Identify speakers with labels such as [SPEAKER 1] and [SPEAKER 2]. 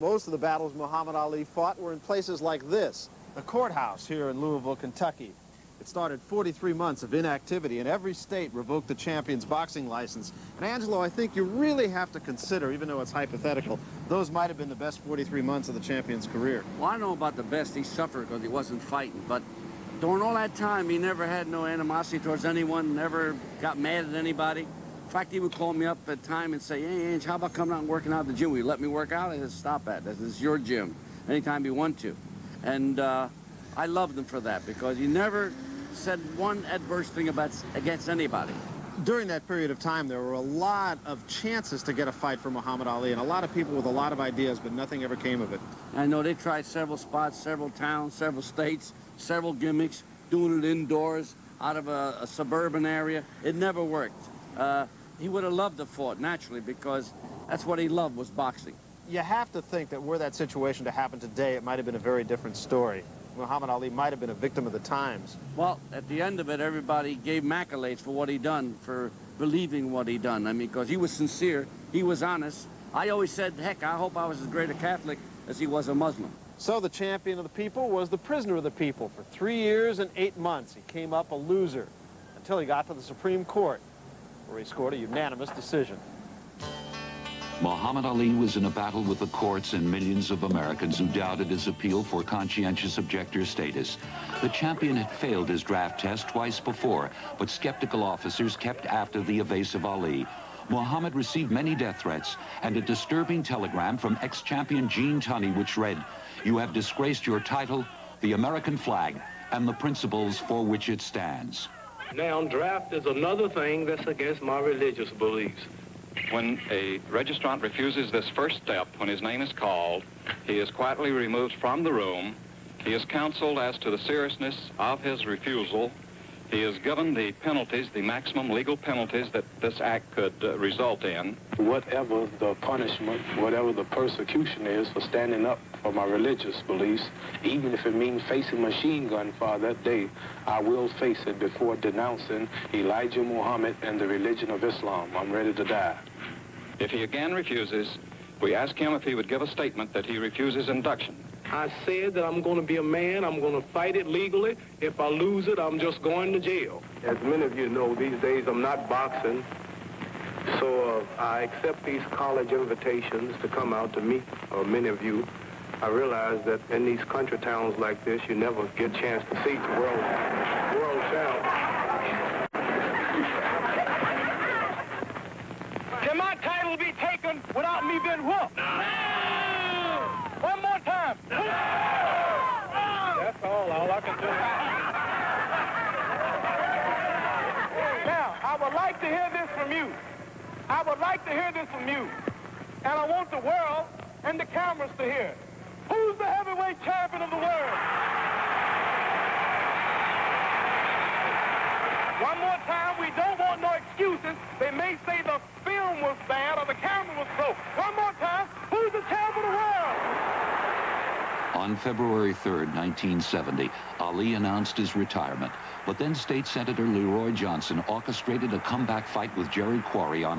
[SPEAKER 1] Most of the battles Muhammad Ali fought were in places like this, the courthouse here in Louisville, Kentucky. It started 43 months of inactivity, and every state revoked the champion's boxing license. And Angelo, I think you really have to consider, even though it's hypothetical, those might have been the best 43 months of the champion's career.
[SPEAKER 2] Well, I know about the best. He suffered because he wasn't fighting, but during all that time, he never had no animosity towards anyone, never got mad at anybody. In fact, he would call me up at time and say, "Hey, Ange, how about coming out and working out at the gym? Will you let me work out?" I said, "Stop that. This is your gym. Anytime you want to." And I loved him for that because he never said one adverse thing against anybody.
[SPEAKER 1] During that period of time, there were a lot of chances to get a fight for Muhammad Ali, and a lot of people with a lot of ideas, but nothing ever came of it.
[SPEAKER 2] I know they tried several spots, several towns, several states, several gimmicks, doing it indoors, out of a suburban area. It never worked. He would have loved to fought, naturally, because that's what he loved, was boxing.
[SPEAKER 1] You have to think that were that situation to happen today, it might have been a very different story. Muhammad Ali might have been a victim of the times.
[SPEAKER 2] Well, at the end of it, everybody gave him accolades for what he done, for believing what he done. I mean, because he was sincere, he was honest. I always said, heck, I hope I was as great a Catholic as he was a Muslim.
[SPEAKER 1] So the champion of the people was the prisoner of the people. For 3 years and 8 months, he came up a loser until he got to the Supreme Court, where he scored a unanimous decision.
[SPEAKER 3] Muhammad Ali was in a battle with the courts and millions of Americans who doubted his appeal for conscientious objector status. The champion had failed his draft test twice before, but skeptical officers kept after the evasive Ali. Muhammad received many death threats and a disturbing telegram from ex-champion Gene Tunney, which read, "You have disgraced your title, the American flag, and the principles for which it stands."
[SPEAKER 4] Now, draft is another thing that's against my religious beliefs.
[SPEAKER 5] When a registrant refuses this first step, when his name is called, he is quietly removed from the room. He is counseled as to the seriousness of his refusal. He is given the penalties, the maximum legal penalties that this act could result in.
[SPEAKER 4] Whatever the punishment, whatever the persecution is for standing up for my religious beliefs, even if it means facing machine gun fire that day, I will face it before denouncing Elijah Muhammad and the religion of Islam. I'm ready to die.
[SPEAKER 5] If he again refuses, we ask him if he would give a statement that he refuses induction.
[SPEAKER 4] I said that I'm going to be a man. I'm going to fight it legally. If I lose it, I'm just going to jail. As many of you know, these days I'm not boxing. So I accept these college invitations to come out to meet many of you. I realize that in these country towns like this, you never get a chance to see the world champ. Can my title be taken without me being whooped? One more time. That's all I can do. Now, I would like to hear this from you. I would like to hear this from you. And I want the world and the cameras to hear it. Who's the heavyweight champion of the world? One more time, we don't want no excuses. They may say the film was bad or the camera was broke. One more time, who's the champion of the world?
[SPEAKER 3] On February 3rd, 1970, Ali announced his retirement, but then State Senator Leroy Johnson orchestrated a comeback fight with Jerry Quarry on